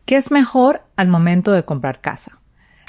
¿Qué es mejor al momento de comprar casa?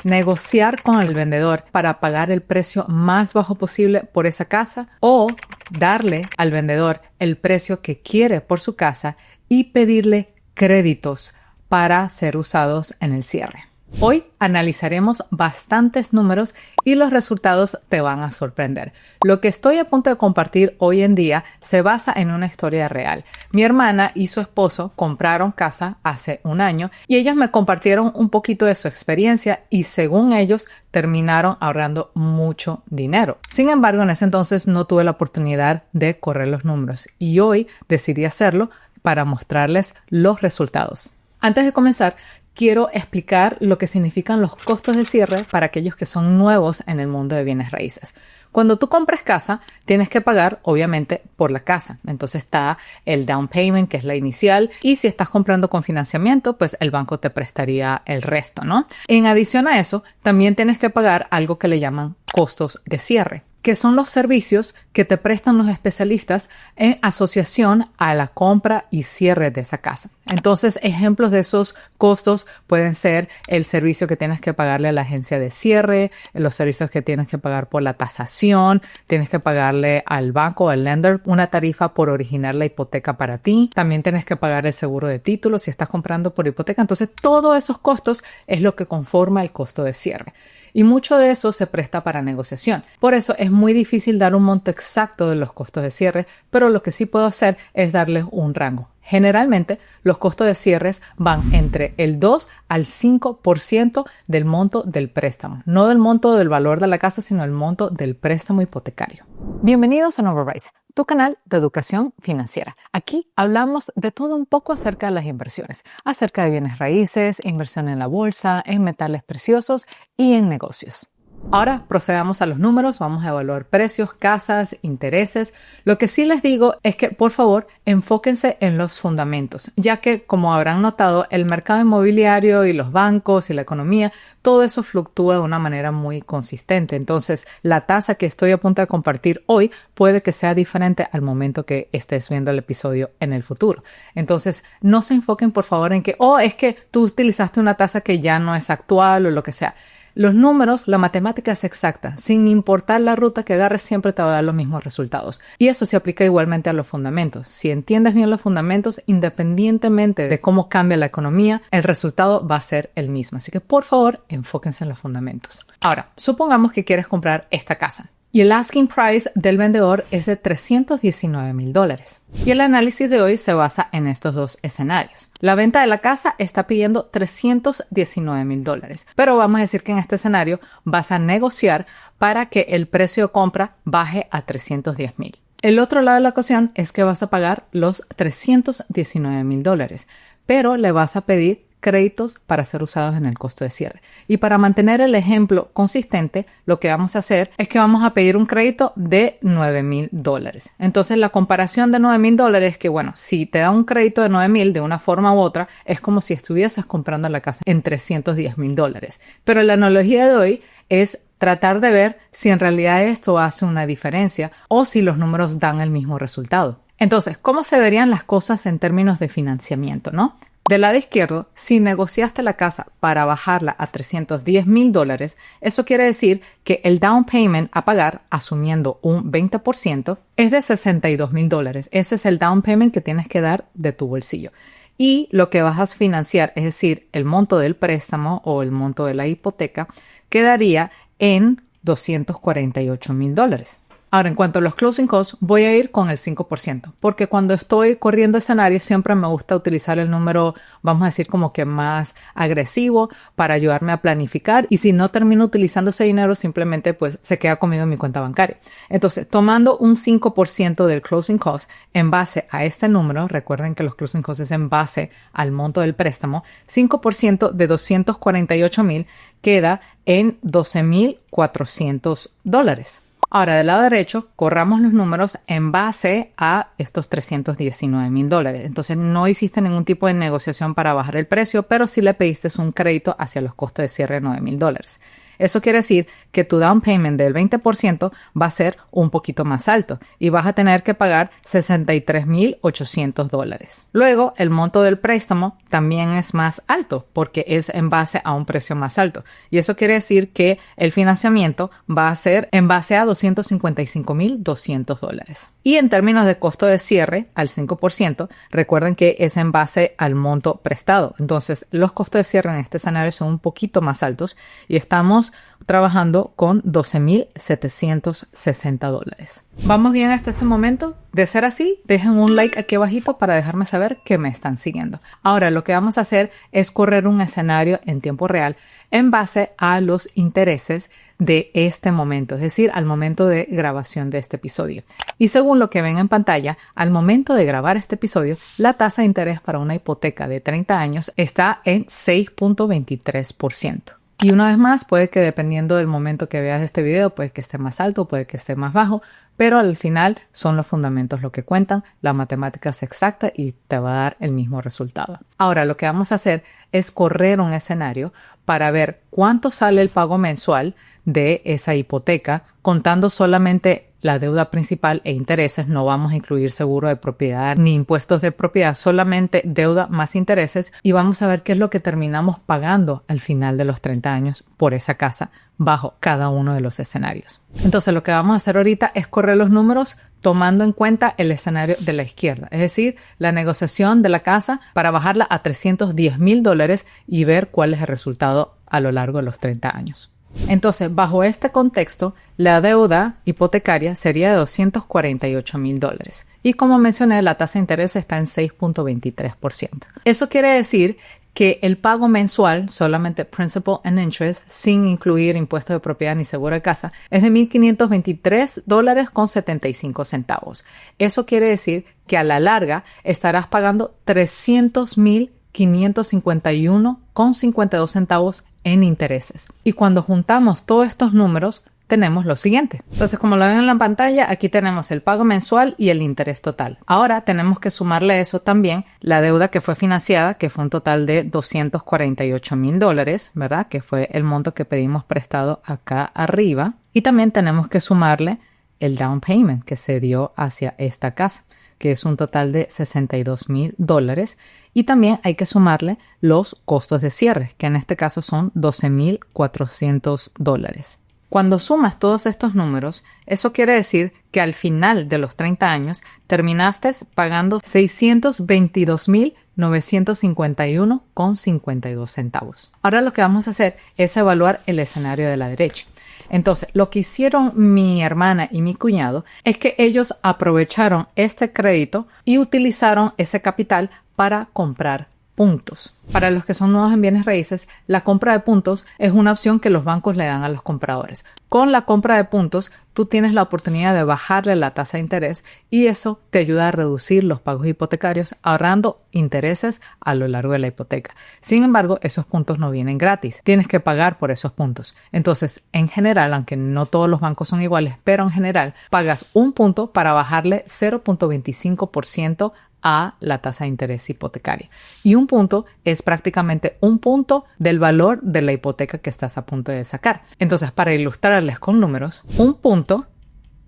¿Negociar con el vendedor para pagar el precio más bajo posible por esa casa o darle al vendedor el precio que quiere por su casa y pedirle créditos para ser usados en el cierre? Hoy analizaremos bastantes números y los resultados te van a sorprender. Lo que estoy a punto de compartir hoy en día se basa en una historia real. Mi hermana y su esposo compraron casa hace un año y ellas me compartieron un poquito de su experiencia y según ellos terminaron ahorrando mucho dinero. Sin embargo, en ese entonces no tuve la oportunidad de correr los números y hoy decidí hacerlo para mostrarles los resultados. Antes de comenzar, quiero explicar lo que significan los costos de cierre para aquellos que son nuevos en el mundo de bienes raíces. Cuando tú compras casa, tienes que pagar, obviamente, por la casa. Entonces está el down payment, que es la inicial, y si estás comprando con financiamiento, pues el banco te prestaría el resto, ¿no? En adición a eso, también tienes que pagar algo que le llaman costos de cierre, que son los servicios que te prestan los especialistas en asociación a la compra y cierre de esa casa. Entonces, ejemplos de esos costos pueden ser el servicio que tienes que pagarle a la agencia de cierre, los servicios que tienes que pagar por la tasación, tienes que pagarle al banco o al lender una tarifa por originar la hipoteca para ti. También tienes que pagar el seguro de título si estás comprando por hipoteca. Entonces, todos esos costos es lo que conforma el costo de cierre. Y mucho de eso se presta para negociación. Por eso es muy difícil dar un monto exacto de los costos de cierre, pero lo que sí puedo hacer es darles un rango. Generalmente, los costos de cierres van entre el 2 al 5% del monto del préstamo. No del monto del valor de la casa, sino el monto del préstamo hipotecario. Bienvenidos a Novarize, tu canal de educación financiera. Aquí hablamos de todo un poco acerca de las inversiones, acerca de bienes raíces, inversión en la bolsa, en metales preciosos y en negocios. Ahora procedamos a los números, vamos a evaluar precios, casas, intereses. Lo que sí les digo es que por favor enfóquense en los fundamentos, ya que como habrán notado el mercado inmobiliario y los bancos y la economía, todo eso fluctúa de una manera muy consistente. Entonces la tasa que estoy a punto de compartir hoy puede que sea diferente al momento que estés viendo el episodio en el futuro. Entonces no se enfoquen por favor en que, es que tú utilizaste una tasa que ya no es actual o lo que sea. Los números, la matemática es exacta. Sin importar la ruta que agarres, siempre te va a dar los mismos resultados. Y eso se aplica igualmente a los fundamentos. Si entiendes bien los fundamentos, independientemente de cómo cambia la economía, el resultado va a ser el mismo. Así que, por favor, enfóquense en los fundamentos. Ahora, supongamos que quieres comprar esta casa. Y el asking price del vendedor es de $319,000. Y el análisis de hoy se basa en estos dos escenarios. La venta de la casa está pidiendo $319,000. Pero vamos a decir que en este escenario vas a negociar para que el precio de compra baje a $310,000. El otro lado de la ecuación es que vas a pagar los $319,000. Pero le vas a pedir créditos para ser usados en el costo de cierre. Y para mantener el ejemplo consistente, lo que vamos a hacer es que vamos a pedir un crédito de $9,000. Entonces, la comparación de $9,000 es que, si te da un crédito de $9,000 de una forma u otra, es como si estuvieses comprando la casa en $310,000. Pero la analogía de hoy es tratar de ver si en realidad esto hace una diferencia o si los números dan el mismo resultado. Entonces, ¿cómo se verían las cosas en términos de financiamiento, no? Del lado izquierdo, si negociaste la casa para bajarla a $310,000, eso quiere decir que el down payment a pagar, asumiendo un 20%, es de $62,000. Ese es el down payment que tienes que dar de tu bolsillo. Y lo que vas a financiar, es decir, el monto del préstamo o el monto de la hipoteca, quedaría en $248,000. Ahora, en cuanto a los closing costs, voy a ir con el 5%, porque cuando estoy corriendo escenarios siempre me gusta utilizar el número, vamos a decir, como que más agresivo para ayudarme a planificar, y si no termino utilizando ese dinero, simplemente pues se queda conmigo en mi cuenta bancaria. Entonces, tomando un 5% del closing cost en base a este número, recuerden que los closing costs es en base al monto del préstamo, 5% de $248,000 queda en $12,400. Ahora, del lado derecho, corramos los números en base a estos $319,000. Entonces, no hiciste ningún tipo de negociación para bajar el precio, pero sí le pediste un crédito hacia los costos de cierre de $9,000. Eso quiere decir que tu down payment del 20% va a ser un poquito más alto y vas a tener que pagar $63,800. Luego, el monto del préstamo también es más alto porque es en base a un precio más alto. Y eso quiere decir que el financiamiento va a ser en base a $255,200. Y en términos de costo de cierre, al 5%, recuerden que es en base al monto prestado. Entonces, los costos de cierre en este escenario son un poquito más altos y estamos trabajando con $12,760. ¿Vamos bien hasta este momento? De ser así, dejen un like aquí abajito para dejarme saber que me están siguiendo. Ahora, lo que vamos a hacer es correr un escenario en tiempo real en base a los intereses de este momento, es decir, al momento de grabación de este episodio. Y según lo que ven en pantalla, al momento de grabar este episodio, la tasa de interés para una hipoteca de 30 años está en 6.23%. Y una vez más, puede que dependiendo del momento que veas este video, puede que esté más alto, puede que esté más bajo, pero al final son los fundamentos lo que cuentan, la matemática es exacta y te va a dar el mismo resultado. Ahora, lo que vamos a hacer es correr un escenario para ver cuánto sale el pago mensual de esa hipoteca, contando solamente la deuda principal e intereses. No vamos a incluir seguro de propiedad ni impuestos de propiedad, solamente deuda más intereses, y vamos a ver qué es lo que terminamos pagando al final de los 30 años por esa casa bajo cada uno de los escenarios. Entonces, lo que vamos a hacer ahorita es correr los números tomando en cuenta el escenario de la izquierda, es decir, la negociación de la casa para bajarla a $310,000 y ver cuál es el resultado a lo largo de los 30 años. Entonces, bajo este contexto, la deuda hipotecaria sería de $248,000. Y como mencioné, la tasa de interés está en 6.23%. Eso quiere decir que el pago mensual, solamente principal and interest, sin incluir impuestos de propiedad ni seguro de casa, es de $1,523.75. Eso quiere decir que a la larga estarás pagando $300,551.52 en intereses. Y cuando juntamos todos estos números, tenemos lo siguiente. Entonces, como lo ven en la pantalla, aquí tenemos el pago mensual y el interés total. Ahora tenemos que sumarle a eso también la deuda que fue financiada, que fue un total de $248,000, ¿verdad? Que fue el monto que pedimos prestado acá arriba. Y también tenemos que sumarle el down payment que se dio hacia esta casa, que es un total de $62,000. Y también hay que sumarle los costos de cierre, que en este caso son $12,400. Cuando sumas todos estos números, eso quiere decir que al final de los 30 años terminaste pagando $622,951.52. Ahora lo que vamos a hacer es evaluar el escenario de la derecha. Entonces, lo que hicieron mi hermana y mi cuñado es que ellos aprovecharon este crédito y utilizaron ese capital para comprar puntos. Para los que son nuevos en bienes raíces, la compra de puntos es una opción que los bancos le dan a los compradores. Con la compra de puntos, tú tienes la oportunidad de bajarle la tasa de interés y eso te ayuda a reducir los pagos hipotecarios, ahorrando intereses a lo largo de la hipoteca. Sin embargo, esos puntos no vienen gratis. Tienes que pagar por esos puntos. Entonces, en general, aunque no todos los bancos son iguales, pero en general, pagas un punto para bajarle 0.25% a la tasa de interés hipotecaria. Y un punto es prácticamente un punto del valor de la hipoteca que estás a punto de sacar. Entonces, para ilustrarles con números, un punto,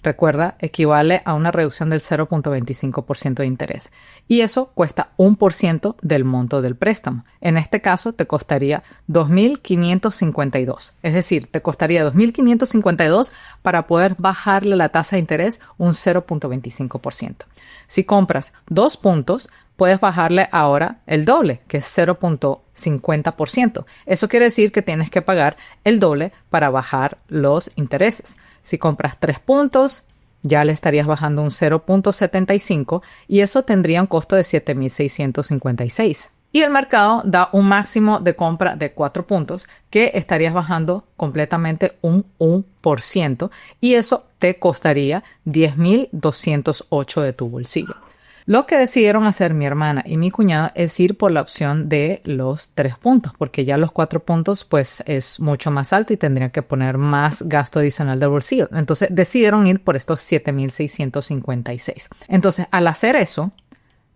recuerda, equivale a una reducción del 0.25% de interés. Y eso cuesta 1% del monto del préstamo. En este caso, te costaría $2,552. Es decir, te costaría $2,552 para poder bajarle la tasa de interés un 0.25%. Si compras 2 puntos, puedes bajarle ahora el doble, que es 0.50%. Eso quiere decir que tienes que pagar el doble para bajar los intereses. Si compras 3 puntos, ya le estarías bajando un 0.75 y eso tendría un costo de $7,656. Y el mercado da un máximo de compra de 4 puntos que estarías bajando completamente un 1% y eso te costaría $10,208 de tu bolsillo. Lo que decidieron hacer mi hermana y mi cuñada es ir por la opción de los 3 puntos, porque ya los 4 puntos pues es mucho más alto y tendrían que poner más gasto adicional del bolsillo. Entonces decidieron ir por estos $7,656. Entonces al hacer eso,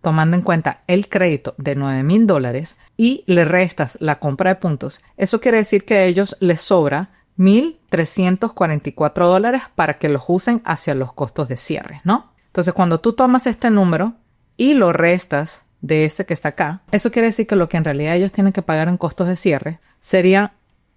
tomando en cuenta el crédito de $9,000 y le restas la compra de puntos, eso quiere decir que a ellos les sobra $1,344 para que los usen hacia los costos de cierre, ¿no? Entonces, cuando tú tomas este número y lo restas de este que está acá, eso quiere decir que lo que en realidad ellos tienen que pagar en costos de cierre serían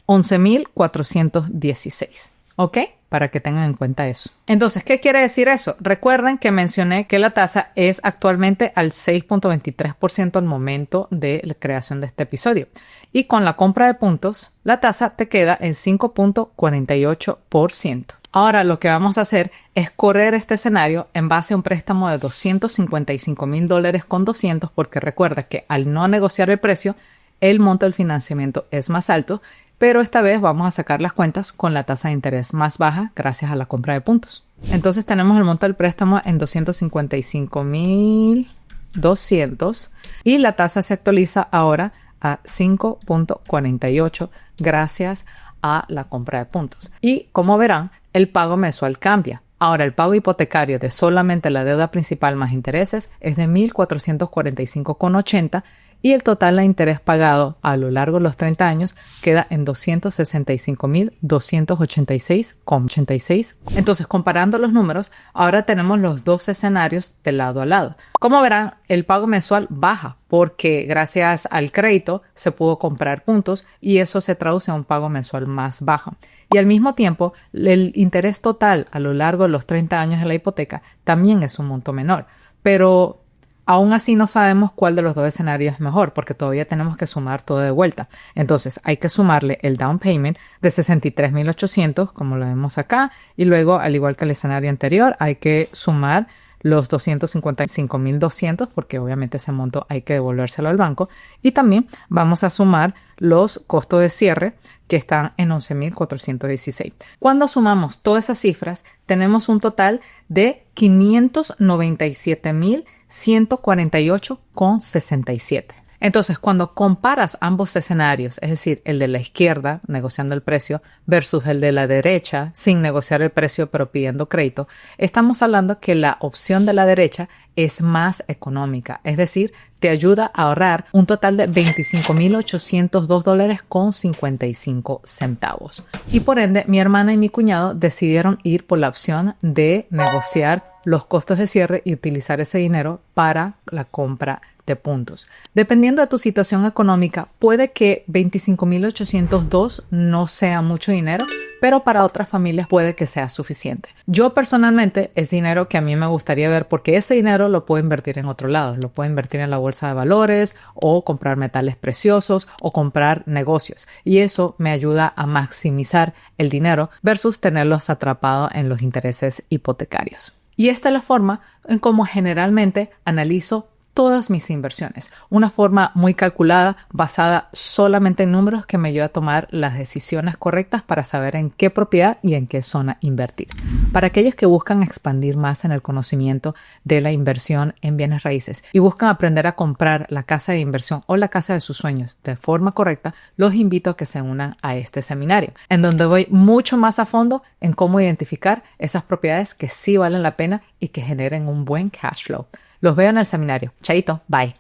$11,416, ¿ok? Para que tengan en cuenta eso. Entonces, ¿qué quiere decir eso? Recuerden que mencioné que la tasa es actualmente al 6.23% al momento de la creación de este episodio. Y con la compra de puntos, la tasa te queda en 5.48%. Ahora lo que vamos a hacer es correr este escenario en base a un préstamo de $255,000 con 200, porque recuerda que al no negociar el precio, el monto del financiamiento es más alto, pero esta vez vamos a sacar las cuentas con la tasa de interés más baja gracias a la compra de puntos. Entonces tenemos el monto del préstamo en $255,200 y la tasa se actualiza ahora a 5.48 gracias a la compra de puntos. Y como verán, el pago mensual cambia. Ahora, el pago hipotecario de solamente la deuda principal más intereses es de $1,445,80 y el total de interés pagado a lo largo de los 30 años queda en $265,286,86. Entonces, comparando los números, ahora tenemos los dos escenarios de lado a lado. Como verán, el pago mensual baja porque gracias al crédito se pudo comprar puntos y eso se traduce a un pago mensual más bajo. Y al mismo tiempo, el interés total a lo largo de los 30 años de la hipoteca también es un monto menor. Pero aún así no sabemos cuál de los dos escenarios es mejor porque todavía tenemos que sumar todo de vuelta. Entonces hay que sumarle el down payment de $63,800 como lo vemos acá y luego, al igual que el escenario anterior, hay que sumar los $255,200 porque obviamente ese monto hay que devolvérselo al banco y también vamos a sumar los costos de cierre que están en $11,416. Cuando sumamos todas esas cifras tenemos un total de $597,148,67. Entonces, cuando comparas ambos escenarios, es decir, el de la izquierda, negociando el precio, versus el de la derecha, sin negociar el precio pero pidiendo crédito, estamos hablando que la opción de la derecha es más económica, es decir, te ayuda a ahorrar un total de $25,802,55. Y por ende, mi hermana y mi cuñado decidieron ir por la opción de negociar los costos de cierre y utilizar ese dinero para la compra de puntos. Dependiendo de tu situación económica, puede que $25,802 no sea mucho dinero, pero para otras familias puede que sea suficiente. Yo personalmente es dinero que a mí me gustaría ver porque ese dinero lo puedo invertir en otro lado. Lo puedo invertir en la bolsa de valores o comprar metales preciosos o comprar negocios. Y eso me ayuda a maximizar el dinero versus tenerlos atrapados en los intereses hipotecarios. Y esta es la forma en cómo generalmente analizo todas mis inversiones. Una forma muy calculada, basada solamente en números que me ayuda a tomar las decisiones correctas para saber en qué propiedad y en qué zona invertir. Para aquellos que buscan expandir más en el conocimiento de la inversión en bienes raíces y buscan aprender a comprar la casa de inversión o la casa de sus sueños de forma correcta, los invito a que se unan a este seminario, en donde voy mucho más a fondo en cómo identificar esas propiedades que sí valen la pena y que generen un buen cash flow. Los veo en el seminario. Chaito, bye.